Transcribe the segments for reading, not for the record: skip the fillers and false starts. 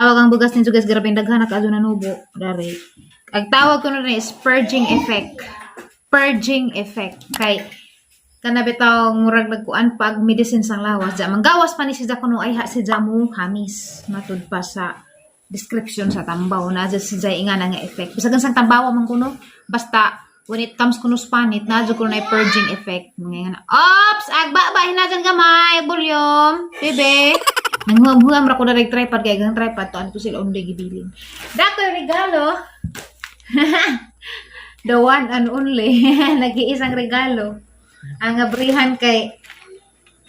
Tawag ang bugas ninyo guys, grabe daghan na kaadto na nubo dari. Ang tawag ko na is purging effect. Purging effect kay kana bitaw murag nagkuan pag medicine sang lawas ja manggawas pa ni siya kuno ay ha si jamu hamis matud pa sa description sa tambaw na sa siya inga nga effect bisan sang tambaw man kuno basta when it comes kuno spanit na kuno na purging effect mga nga ops agba ba hinajan gamay volume bebe nanghuam ra ko na tripod kay gang tripod to ano to sila unday gibilin dato regalo the one and only nag-iisang regalo ang abrihan kay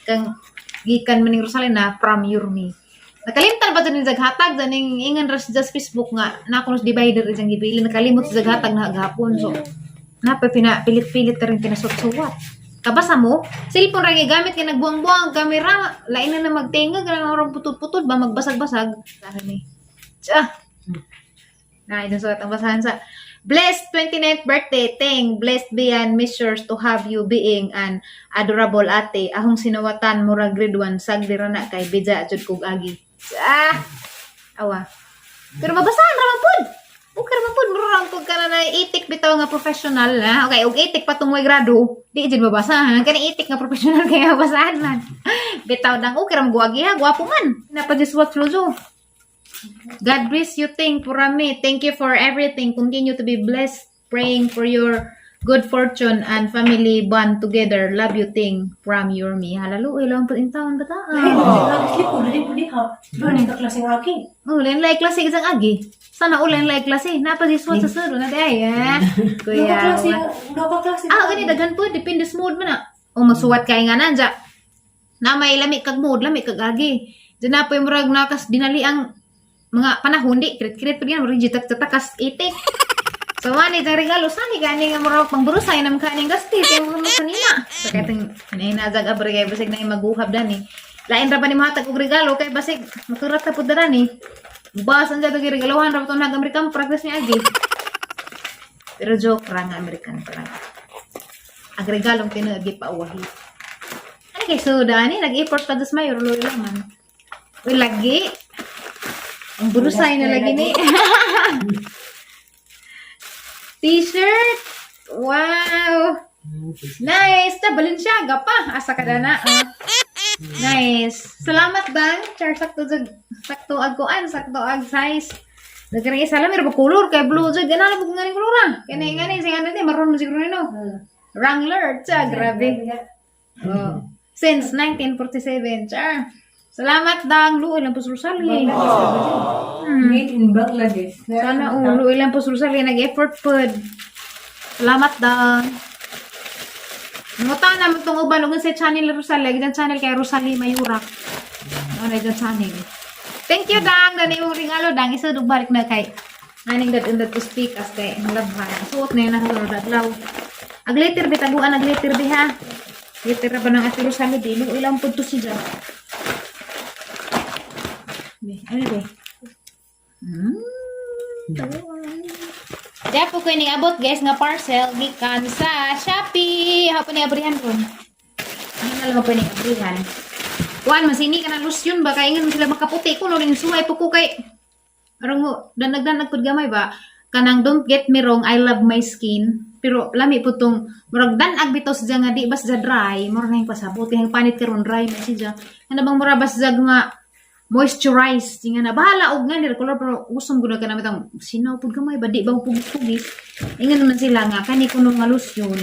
kang gikan maning Rosalina from Yurmi. Nakalimtan ba ito ni Zaghatag? Zaning ingan ras just Facebook nga na kung divider isang gibili. Nakalimot sa Zaghatag na gapon. So, pilit-pilit na rin pinasot-suwat. Kabasa mo, cellphone rin gamit kaya nagbuang-buang kamera. Lain na magtinga, ganang orang putol-putol ba magbasag-basag. Sabi ni. Tsa! Na, ito sulat ang basahan sa blessed 29th birthday, Teng. Blessed beyond measures to have you being an adorable ate. Ahong sinawatan murag grade 1 sagdira na kay Bija jud kog agi. Awa. Pero mabasahan ra man pud. Okay ra man pud murang pud kana na itik bitaw nga professional na. Okay, og itik patungoy grado. Di jud mabasahan. Kani itik nga professional kay mabasahan man. Bitaw dang okay ra man guagi ha, gwapo man. Napadiswat flozo. God bless you, Ting, Purami. Thank you for everything. Continue to be blessed. Praying for your good fortune and family bond together. Love you, Ting, from Yurmi. Halalo, ilang pa in taon ba ta? Oh, lain-lain klase isang agi. Sana ulan-lain klase. Napagiswat sa suro na day, eh. Kuya. Gani, daghan po. Depende sa mood man na. O, masuwat kay nga nanja. Na may lamig kag mood, lamig kag agi. Diyan na po yung murag nakas dinali ang mga panahon di kirit-kirit pa yan rigid takas itik so mani tang regalo sani gani nga mura pang burusay nam kaning gastit yung mga kanina so katong nanazag abre kay basig na maguhab dani lain ra ba ni mahatag og regalo kay basig maturat ta pud dani basan jud og regalohan ra to nag American progress ni agi pero joke ra nga American pa lang ang regalong tinagi pa uwahi ani kay so dani nag-import pa dos mayor lo man uy lagi ang burusay na lagi ni. T-shirt. Wow. Nice. Ta Balenciaga pa. Asa ka na. Nice. Salamat bang. Char sakto agkuan. Sakto ag size. Nagkara isa lang. Meron ba color? Kaya blue. Ganala mo kung ganing color. Kaya siya natin. Maroon mo siguro nino. Wrangler. Cha. Grabe. Oh. Since 1947. Char. Salamat dang luoy lang po Rosalie. Made in Bangladesh. Sana luoy lang po Rosalie nag-effort pod. Salamat dang. Nguta na mo tong uban ug sa channel Rosalie, gidan channel kay Rosalie Mayurak. Ano na channel. Thank you dang dani yung regalo dang isudog balik na kay aning that in that to speak as kay labhan. Suot na yun na sa dadlaw. Ag later bitaguan ag later ha. Later pa nang Ate Rosalie di luoy lang pod to siya. Ano ba? Diya po ko abot guys nga parcel gikan sa Shopee. Hapon ni abrihan ko. Ano na lang po ni abrihan. Kuan masini ka na lotion ba kay ingon sila makaputi ko no rin suway po ko kay arong mo danag pud gamay ba kanang don't get me wrong I love my skin pero lami po tong murag danag bitaw sa nga di bas ja dry mura na yung pasabot kay panit karon dry man siya ano bang mura bas jag nga moisturize tinga na bahala og nga nila color pero usong guna ka naman ang sinaw pud gamay ba di bang pugis ingon naman sila nga kani kuno nga lotion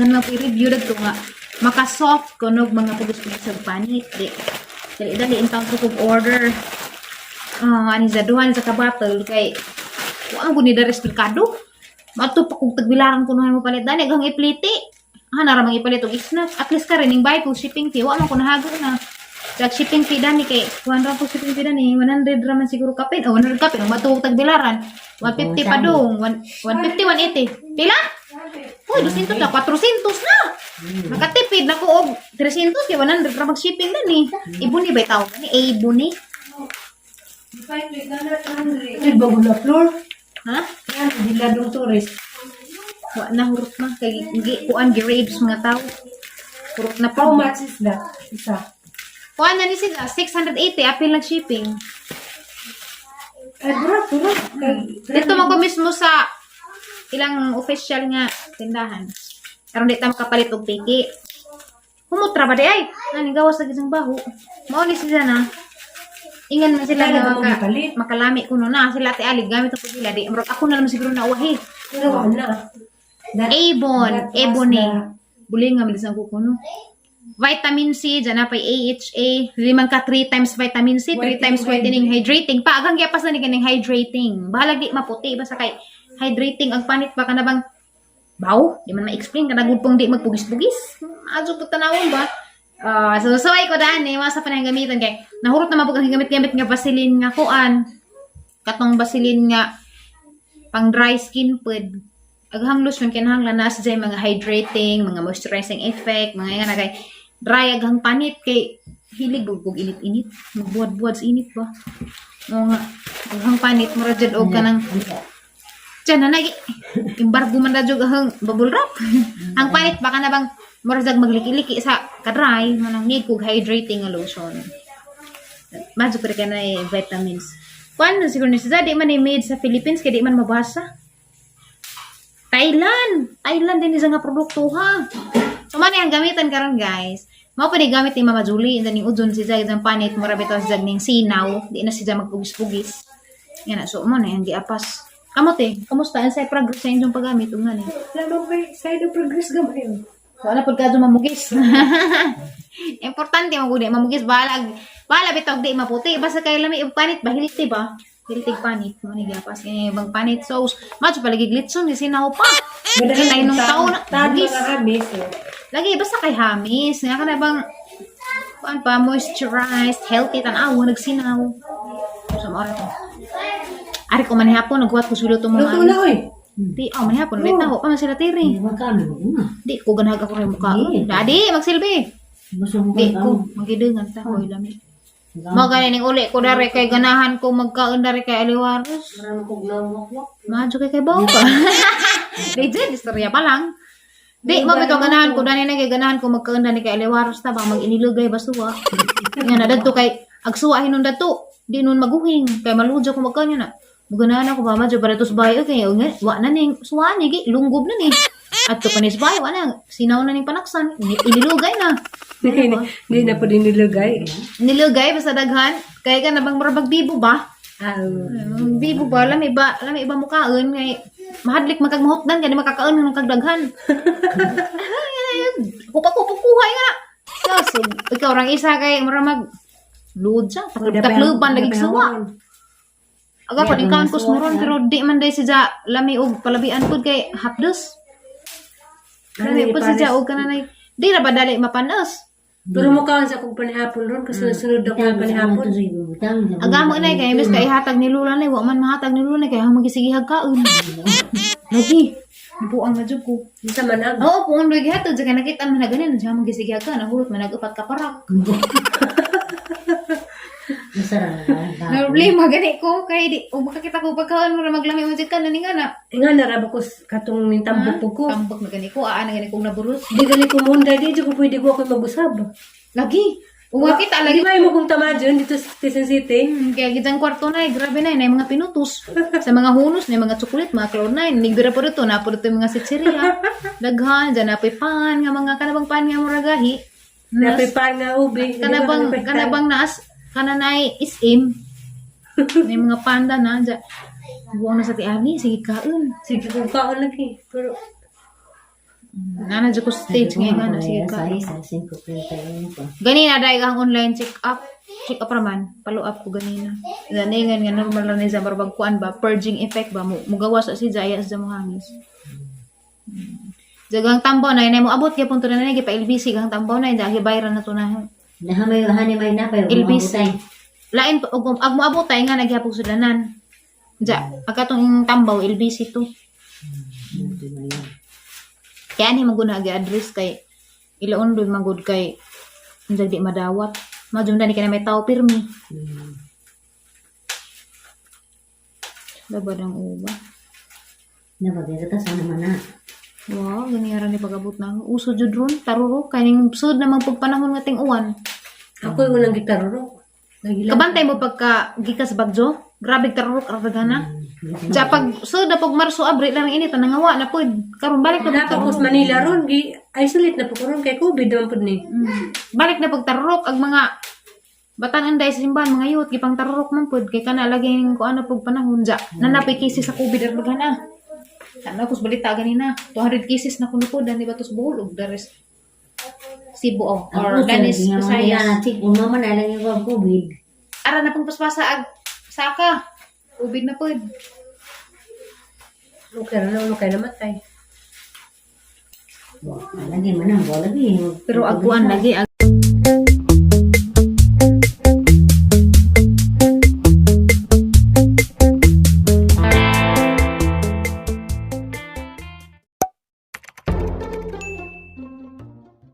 gan lang i-review dagto nga maka soft kunog mga pugis sa panit di dali intang ko order ani sa duhan sa kabatel kay wa guni da respirkado mato pa kog tagbilaran kuno mo palit dani gang ipliti ra mang ipalit og snack at least ka rin ning buy po shipping fee wa man ko nahago na sa shipping fee dani kay 100 po shipping fee dani 100 raman siguro kapin 100 kapin ang matuog tagbilaran 150 pa dong 150 180 pila uy 200 na 400 na makatipid na ko og 300 kay 100 ra mag shipping dani ibuni ba taw ni ibuni Bago na floor. ha Yan, diladong tourist. wa na hurot na kay kuan gi-rapes mga tao hurot na How pa much is that? Isa. kuan na ni sila 680 apil lang shipping Ay, bro. Dito mo ko mismo sa ilang official nga tindahan. Karon di ta makapalit og tiki. Humutra ba di ay? Ani gawas lagi ng baho. Mao ni sila na. Ingan na sila Kaya nga naman makapalit. makalami kuno na sila ti alig gamit ang pagila di. Murag ako na lang siguro na uwahi. Pero na. Avon, Ebony. Buli nga milis ang kukuno. Vitamin C, dyan na pa AHA. Limang ka 3 times vitamin C, 3 times whitening, hydrating. Paagang giyapas na ni kaning hydrating. Bahalag di maputi. Basta kay hydrating. Ang panit ba ka na bang baw? Di man ma-explain ka na gudpong di magpugis-pugis. Adyo po tanawon ba? So ay ko daan eh. Masa pa na yung gamitan kay nahurot na mapag ang gamit-gamit nga Vaseline nga kuan. Katong Vaseline nga pang dry skin pud. Aghang lotion kinahanglan na sa mga hydrating, mga moisturizing effect, mga nga na kay dry aghang panit kay hilig bug init-init, magbuad-buad sa init ba. Oo nga, aghang panit mura jud og kanang diyan na nagi embargo man radyo aghang bubble wrap. Ang panit baka na bang mura jag magliki-liki sa ka-dry manang need kog hydrating nga lotion. Madyo pa rin ka na vitamins. Paano siguro ni sa di man made sa Philippines kay di man mabasa. Thailand din isa nga produkto ha. So man ang gamitan karon guys. Mao pa ni gamit ni Mama Julie and then yung udon si Jag ang panit mura bitaw sa Jag ning sinaw, di na siya magpugis-pugis. Yan na so mo na yang giapas. Kamote, kamusta ang sa progress sa inyong paggamit ug ngani? Lalo ba side of progress gamay. Wala pud kadto mamugis. Importante magudi mamugis bala bitaw di maputi basta kay lami og panit ba hiliti ba? Hiltig panit mo ni giapas kay bang panit sauce. Madyo palagi glitson ni sinaw pa. Hinay nung taon na Tadis. bugis. Lagi basta kay hamis nga kana bang kuan pa moisturized, healthy tan-aw nagsinaw. Sa mara to. Ari ko man hapon nagkuhat ko sulo to Luto mga. na oy. Di man hapon lit na ko pa man sila tiri. Magkano na? Di ko ganag ako rin mukha. Dadi magsilbi. Gusto mo Di kang ko magidengan ta ko lami. Mo ganing uli ko dari kay ganahan ko magkaon dari kay aliwaros. marami kong lawak-wak. Madyo kay bawo pa. Legit istorya pa lang. Di mo bitaw ganahan ko dani na kay ganahan ko magkaon dari kay aliwaros ta ba mag-inilugay basuwa. Nga na dadto kay agsuwa hinon dadto. Di nun maguhing kay malujo ko magkaon na. Muganahan ako ba madyo para tos bayo kay wa na ning suwa ni lunggob na ni. At to panis bayo wa na sinaw na ning panaksan inilugay na. Hindi na po din nilagay. Nilugay basta daghan kay ka na bang marabag bibo ba? Bibo ba lami ba mukaon kay mahadlik magkagmahutdan kay di makakaon ng kagdaghan. Kukuhay nga. So, ikaw orang isa kay maramag load siya. Takluban lagi suwa. Aga pa din kan kusmuron pero di man day siya lami og palabian pud kay hapdos. Lami pud siya og kananay. Di ra ba dali mapanos. Pero mukha sa kong panihapon ron kasi sunod ako ng panihapon. Aga mo na kay imbes kay ihatag ni Lula na wa man mahatag ni Lula kay magisigihag kaon. Lagi. Buang na jud ko. Isa man ang. Oo, kung ano gihatag sa kay nakita man na ganin siya magisigihag ka nahulot man nagupat ka parak. Masarap Na problema gani ko kay di og makakita ko pagkaon mo ra maglami mo jud ka nani nga na. Nga naraba ko katong nintambok po ko. Tambok na gani ko aan na gani kong naburus. Di gali ko munda di ko pwede ko ako magusab. Lagi. Ug makita lagi Di ba mo kong tama dyan dito sa Quezon City? kaya gidang kwarto na grabe na na mga pinutos sa mga hunos na mga chocolate mga cloud9 nigbira po dito na po dito yung mga sitseria daghan dyan na pan nga mga kanabang pan nga muragahi Napipan nga ubi. kanabang naas kananay isim may mga panda na dyan buwang na sa tiani sige kaon Sige kung kaon lagi. Pero nana dyan ko stage ngayon nga na sige kaon Sa 5.31 pa. ganina dahil ang online check up raman follow up ko ganina ganingan nga normal lang sa barbagkuan ba purging effect ba mugawa sa si Jaya sa mo hangis jagang tambaw na inay mo abot gyapon to na gi pa LBC gang tambaw na dahil bayran na to na Nahamay may na pero LBC umabutay. lain og mo abotay nga nagyapog sudanan ja akatong tambaw LBC to kaya ni maguna agi address kay ilaon doon magud kay hindi di madawat majum dani kana may tao pirmi labad ang uba Nabagay sana man na. wow ganyaran ni pagabot na uso jud ron taruro kaning sud na magpagpanahon nga ting uwan ako yung unang gitaruro. kabantay mo pagka gikas bagjo Grabe tarok aragana. Ja pag so da pag Marso Abril lang ini tanangawa na pud. Karon balik na pag Tapos Manila ron, isolate na po ron kay COVID naman po ni. balik na pag tarok ang mga batan anday sa simbahan mga youth gipang tarok man pud kay kana laging ko ano pag panahon ja. Nanapay cases sa COVID aragana. Ano kus balita ganina 200 cases na kuno pud di ba tos buhol ug dares Cebu or Danis Visayas. Natik, umama na lang yung COVID. Ara na pong paspasa ag saka. COVID na pud. Okay namatay. Lagi man ang bola. Pero aguan lagi